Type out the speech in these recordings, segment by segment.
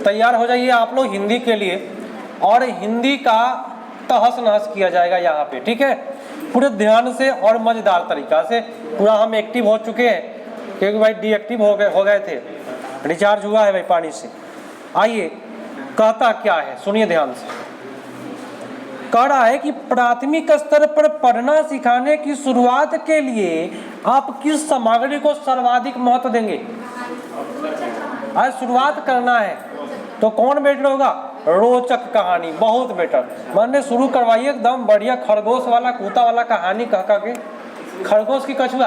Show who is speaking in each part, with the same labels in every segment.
Speaker 1: तैयार हो जाइए आप लोग हिंदी के लिए, और हिंदी का तहस नहस किया जाएगा यहाँ पे, ठीक है। पूरे ध्यान से और मजेदार तरीका से। पूरा हम एक्टिव हो चुके हैं क्योंकि भाई डीएक्टिव हो गए थे, रिचार्ज हुआ है भाई पानी से। आइए कहता क्या है, सुनिए ध्यान से। कह रहा है कि प्राथमिक स्तर पर पढ़ना सिखाने की शुरुआत के लिए आप किस सामग्री को सर्वाधिक महत्व देंगे? आज शुरुआत करना है तो कौन बेटर होगा? रोचक कहानी, बहुत बेटर। मैंने शुरू करवाइए एकदम बढ़िया खरगोश वाला कूता वाला कहानी कह के। खरगोश की कछुआ,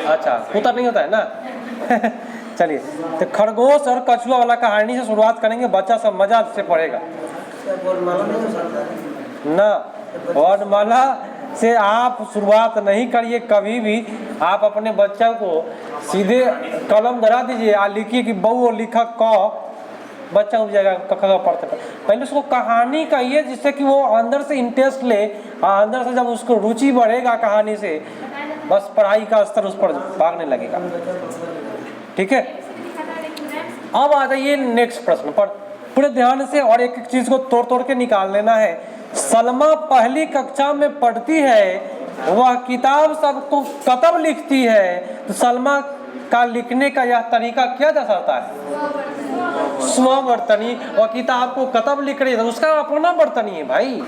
Speaker 1: अच्छा कूता नहीं होता है ना चलिए तो खरगोश और कछुआ वाला कहानी से शुरुआत करेंगे, बच्चा सब मजा से पढ़ेगा ना। वर्णमाला से आप शुरुआत नहीं करिए कभी भी। आप अपने बच्चा को सीधे कलम धरा दीजिए, आ लिखिए कि बहु लिखा क, बच्चा उठ जाएगा कखा पढ़ते। पहले उसको कहानी कहिए जिससे कि वो अंदर से इंटरेस्ट ले, अंदर से जब उसको रुचि बढ़ेगा कहानी से, बस पढ़ाई का स्तर उस पर भागने लगेगा, ठीक है। अब आ जाइए नेक्स्ट प्रश्न पर, पूरे ध्यान से और एक एक चीज को तोड़ तोड़ के निकाल लेना है। सलमा पहली कक्षा में पढ़ती है, वह किताब सबको कतब लिखती है, तो सलमा का लिखने का यह तरीका क्या दर्शाता है? स्ववर्तनी। और किताब को कतब लिख रही है तो उसका अपना वर्तनी है भाई,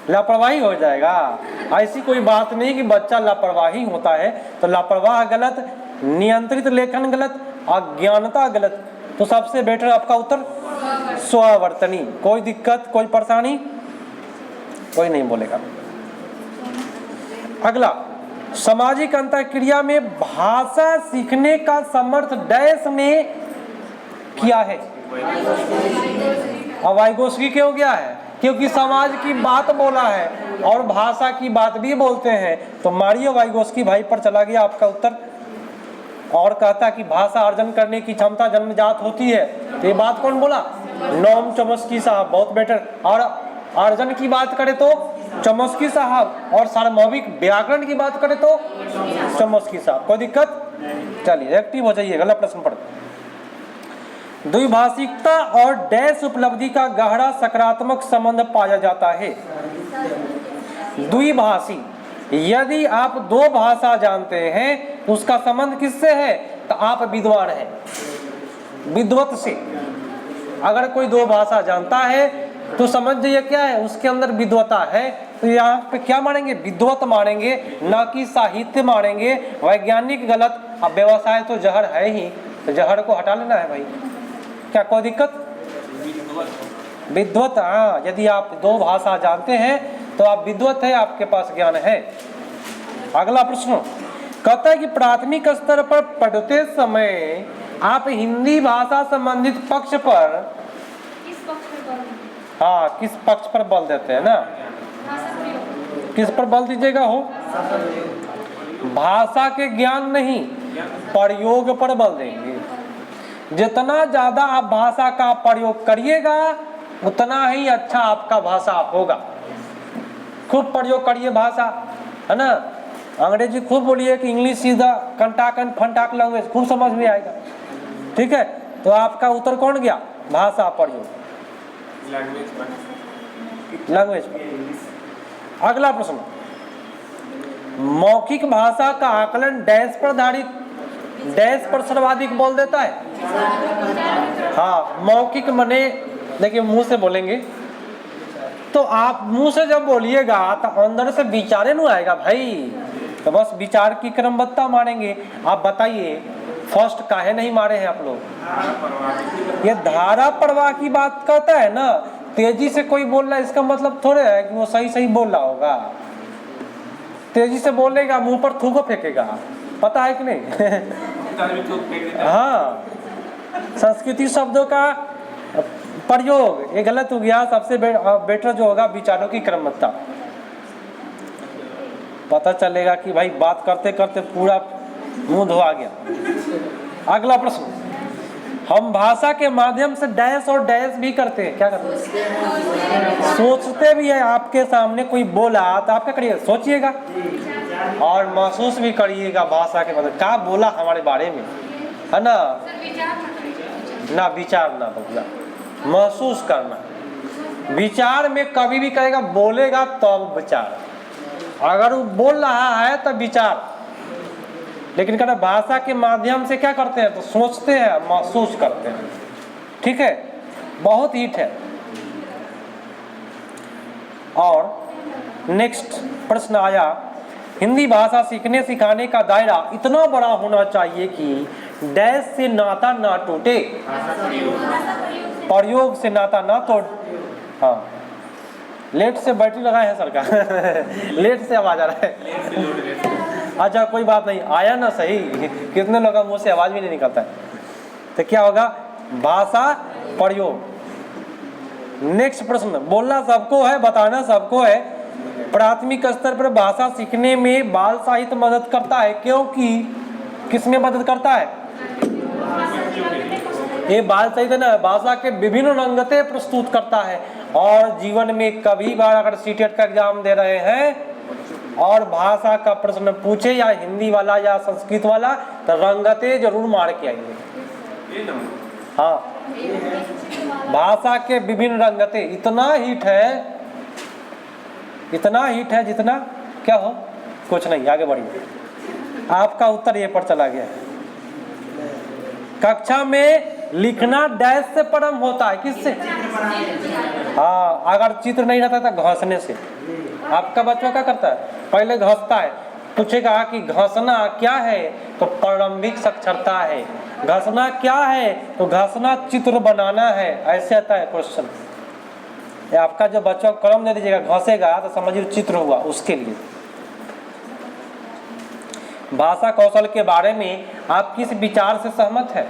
Speaker 1: लापरवाही हो जाएगा। ऐसी कोई बात नहीं कि बच्चा लापरवाही होता है, तो लापरवाह गलत, नियंत्रित लेखन गलत, अज्ञानता गलत। तो सबसे बेटर आपका उत्तर स्ववर्तनी। कोई दिक्कत, कोई परेशानी? कोई नहीं बोलेगा। अगला, सामाजिक अंतःक्रिया में भाषा सीखने का समर्थ डैश ने किया है। वाइगोस्की क्यों गया है? क्योंकि समाज की बात बोला है और भाषा की बात भी बोलते हैं, तो मारियो वाइगोस्की भाई पर चला गया आपका उत्तर। और कहता कि भाषा अर्जन करने की क्षमता जन्मजात होती है, तो ये बात कौन बोला? नोम चॉम्स्की साहब, बहुत बेटर। और अर्जन की बात करें तो चॉम्स्की साहब, और सार्वभौमिक व्याकरण की बात करें तो चॉम्स्की साहब। कोई दिक्कत? चलिए एक्टिव हो जाइए। अगला प्रश्न पढ़। द्विभाषिकता और डैश उपलब्धि का गहरा सकारात्मक संबंध पाया जाता है। द्विभाषी, यदि आप दो भाषा जानते हैं तो उसका संबंध किससे है? तो आप विद्वान हैं, विद्वत से। अगर कोई दो भाषा जानता है तो समझ जाइए क्या है, उसके अंदर विद्वता है। तो यहाँ पे क्या मानेंगे? विद्वत मानेंगे, ना कि साहित्य मानेंगे। वैज्ञानिक गलत। अब व्यवसाय तो जहर है ही, तो जहर को हटा लेना है भाई। क्या कोई दिक्कत? विद्वत, हाँ, यदि आप दो भाषा जानते हैं तो आप विद्वत है, आपके पास ज्ञान है। अगला प्रश्न कहता है कि प्राथमिक स्तर पर पढ़ते समय आप हिंदी भाषा संबंधित पक्ष पर किस पक्ष पर बल देते हैं ना? किस पर बल दीजिएगा हो? भाषा के ज्ञान नहीं, प्रयोग पर बल देंगे। जितना ज्यादा आप भाषा का प्रयोग करिएगा उतना ही अच्छा आपका भाषा होगा। खूब प्रयोग करिए भाषा, है ना। अंग्रेजी खूब बोलिए कि इंग्लिश इज द कंटाक एंड फंटाक लैंग्वेज, खूब समझ में आएगा, ठीक है। तो आपका उत्तर कौन गया? भाषा प्रयोग, लैंग्वेज। अगला प्रश्न, मौखिक भाषा का आकलन डैश पर आधारित, डैश पर सर्वाधिक बोल देता है। हाँ, मौखिक मने देखिए मुंह से बोलेंगे तो आप मुंह से जब बोलिएगा तो अंदर से विचारे नहीं आएगा भाई, तो बस विचार की क्रमबद्धता मानेंगे। आप बताइए फर्स्ट काहे नहीं मारे हैं आप लोग? ये धारा प्रवाह की बात कहता है ना। तेजी से कोई बोल रहा है इसका मतलब थोड़े है कि वो सही सही बोल रहा होगा। तेजी से बोलेगा मुंह पर थूको फेंकेगा, पता है कि नहीं? हाँ, संस्कृति शब्दों का प्रयोग ये गलत हो गया। सबसे बेटर जो होगा विचारों की क्रमबद्धता। पता चलेगा कि भाई बात करते करते पूरा मुंह धोआ गया। अगला प्रश्न, हम भाषा के माध्यम से डैश और डैश भी करते हैं। क्या करते हैं? सोचते भी है। आपके सामने कोई बोला तो आप क्या करिएगा? सोचिएगा और महसूस भी करिएगा भाषा के मतलब क्या बोला हमारे बारे में, है ना। ना विचार ना भावना, महसूस करना। विचार में कभी भी कहेगा बोलेगा तब विचार, अगर वो बोल रहा है तब विचार, लेकिन कहना भाषा के माध्यम से क्या करते हैं तो सोचते हैं, महसूस करते हैं। ठीक है, बहुत हिट है। और नेक्स्ट प्रश्न आया, हिंदी भाषा सीखने सिखाने का दायरा इतना बड़ा होना चाहिए कि डैश से नाता ना टूटे, प्रयोग से नाता ना तोड़। हाँ, लेट से बैटरी लगाए हैं सरकार लेट से आवाज आ रहा है। अच्छा कोई बात नहीं, आया ना सही, कितने लोगों का मुंह से आवाज भी नहीं निकलता है। तो क्या होगा, भाषा प्रयोग। नेक्स्ट प्रश्न, बोलना सबको है, बताना सबको है। प्राथमिक स्तर पर भाषा सीखने में बाल साहित्य मदद करता है, क्योंकि किसमें मदद करता है? ये बाल साहित्य ना भाषा के विभिन्न रंगते प्रस्तुत करता है। और जीवन में कभी बार अगर सीटेट का एग्जाम दे रहे हैं और भाषा का प्रश्न पूछे, या हिंदी वाला या संस्कृत वाला, तो रंगते जरूर मार के आएंगे। हाँ, भाषा के विभिन्न रंगते इतना हिट है, इतना हिट है जितना क्या हो, कुछ नहीं, आगे बढ़िए। आपका उत्तर ये पर चला गया। कक्षा में लिखना डैश से परम होता है, किससे? हाँ, अगर चित्र नहीं रहता तो घसने से। आपका बच्चा क्या करता है, पहले घसता है, पूछेगा कि घसना क्या है, तो प्रारंभिक साक्षरता है। घसना क्या है, तो घसना चित्र बनाना है, ऐसे आता है क्वेश्चन। आपका जब बच्चा को कलम दे दीजिएगा, घसेगा तो समझिए चित्र हुआ, उसके लिए। भाषा कौशल के बारे में आप किस विचार से सहमत है?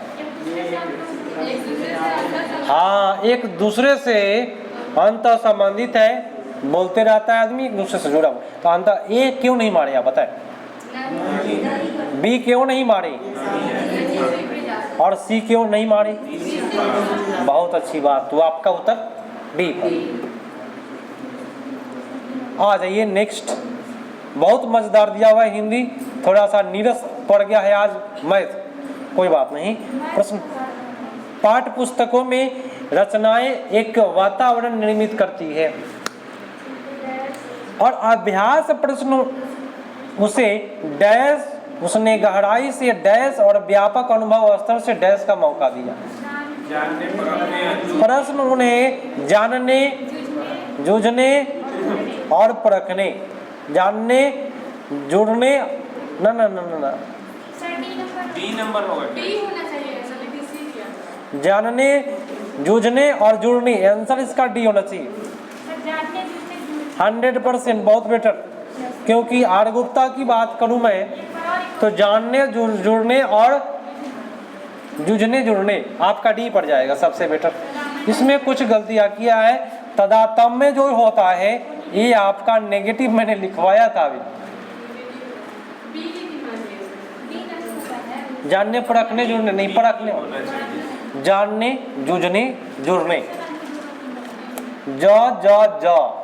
Speaker 1: हाँ, एक दूसरे से अंत संबंधित है, बोलते रहता है आदमी, एक दूसरे से जुड़ा हुआ। तो अंत ए क्यों नहीं मारे, आप बताएं? बी क्यों नहीं मारे और सी क्यों नहीं मारे? बहुत अच्छी बात, तो आपका उत्तर बी पर। आ जाइए नेक्स्ट, बहुत मजेदार दिया हुआ है हिंदी, थोड़ा सा नीरस पड़ गया है आज मैथ, कोई बात नहीं। प्रश्न, पाठ्य पुस्तकों में रचनाएं एक वातावरण निर्मित करती है और अभ्यास प्रश्न उसे डैश, उसने गहराई से डैश और व्यापक अनुभव स्तर से डैश का मौका दिया। प्रश्न उन्हें जानने, जूझने और परखने, जानने, जुड़ने, ना ना ना ना डी नंबर होगा, डी होना चाहिए। जानने, जूझने और जुड़ने, आंसर इसका डी होना चाहिए। 100%, बहुत बेटर। क्योंकि आर गुप्ता की बात करूं मैं तो जानने, जुड़ने और जूझने, जुड़ने, आपका डी पड़ जाएगा सबसे बेटर। इसमें कुछ गलतियां किया है, तदात्म्य जो होता है ये आपका नेगेटिव मैंने लिखवाया था अभी। जानने, परखने, जुड़ने नहीं, परखने, जानने, जूझने, जुड़ने, ज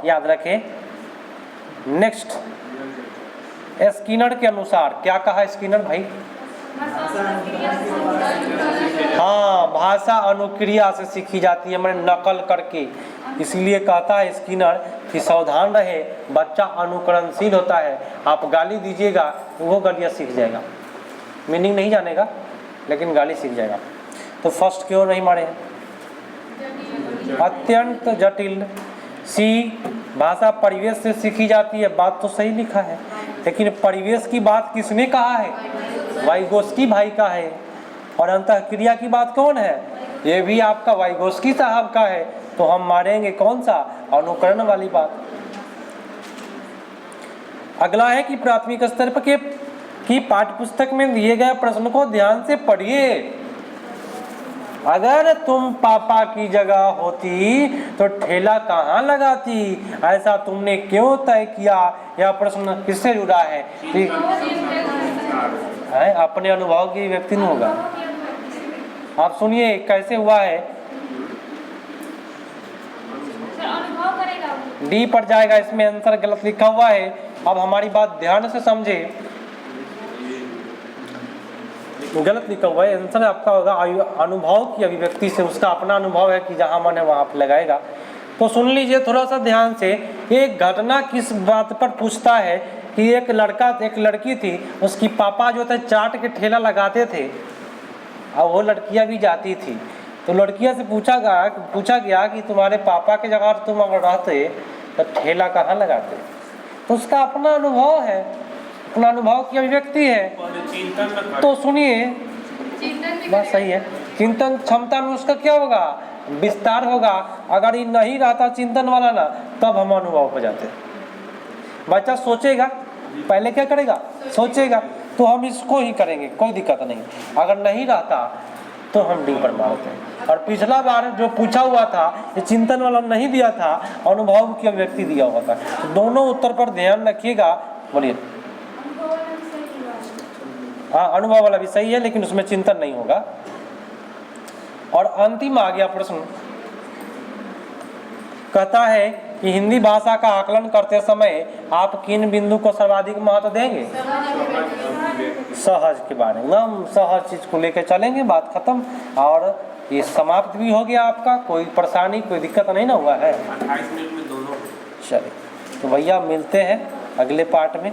Speaker 1: याद रखें। नेक्स्ट, स्किनर के अनुसार क्या कहा स्किनर भाई? हाँ, भाषा अनुक्रिया से सीखी जाती है, मैंने नकल करके, इसलिए कहता है स्किनर कि सावधान रहे, बच्चा अनुकरणशील होता है। आप गाली दीजिएगा वो गालियाँ सीख जाएगा, मीनिंग नहीं जानेगा लेकिन गाली सीख जाएगा। तो फर्स्ट क्यों नहीं मारे हैं? अत्यंत जटिल। सी, भाषा परिवेश से सीखी जाती है, बात तो सही लिखा है, लेकिन परिवेश की बात किसने कहा है? वाइगोस्की भाई का है। और अंतःक्रिया की बात कौन है? ये भी आपका वाइगोस्की साहब का है। तो हम मारेंगे कौन सा? अनुकरण वाली बात। अगला है कि प्राथमिक स्तर पर की पाठ्यपुस्तक में दिए गए प्रश्न को ध्यान से पढ़िए। अगर तुम पापा की जगह होती तो ठेला कहाँ लगाती, ऐसा तुमने क्यों तय किया? यह प्रश्न किससे जुड़ा है? अपने अनुभव की व्यक्ति नहीं होगा। आप सुनिए कैसे हुआ है। डी पर जाएगा, इसमें आंसर गलत लिखा हुआ है। अब हमारी बात ध्यान से समझे। गलत लिखा हुआ है, आंसर आपका होगा अनुभव की अभिव्यक्ति से, उसका अपना अनुभव है कि जहाँ मन है वहाँ पे लगाएगा। तो सुन लीजिए थोड़ा सा ध्यान से, एक घटना किस बात पर पूछता है कि एक लड़का एक लड़की थी, उसकी पापा जो थे चाट के ठेला लगाते थे और वो लड़कियां भी जाती थी। तो लड़कियां से पूछा गया कि तुम्हारे पापा के जगह तुम अगर रहते तो ठेला कहाँ लगाते। तो उसका अपना अनुभव है, अपना अनुभव की अभिव्यक्ति है। तो सुनिए, बात सही है, चिंतन क्षमता में उसका क्या होगा, विस्तार होगा। अगर ये नहीं रहता चिंतन वाला ना, तब हम अनुभव हो जाते। बच्चा सोचेगा, पहले क्या करेगा, सोचेगा, तो हम इसको ही करेंगे, कोई दिक्कत नहीं। अगर नहीं रहता तो हम डी पर मारते हैं। और पिछला बार जो पूछा हुआ था ये चिंतन वाला नहीं दिया था, अनुभव की अभिव्यक्ति दिया हुआ था। तो दोनों उत्तर पर ध्यान रखिएगा। बोलिए। हाँ, अनुभव वाला भी सही है, लेकिन उसमें चिंतन नहीं होगा। और अंतिम आ गया प्रश्न, कहता है कि हिंदी भाषा का आकलन करते समय आप किन बिंदु को सर्वाधिक महत्व देंगे। सहज के बारे में, हम सहज चीज को लेकर चलेंगे, बात खत्म। और ये समाप्त भी हो गया आपका, कोई परेशानी कोई दिक्कत नहीं ना हुआ है।
Speaker 2: 28 मिनट में दोनों।
Speaker 1: चलिए, तो भैया मिलते हैं अगले पार्ट में।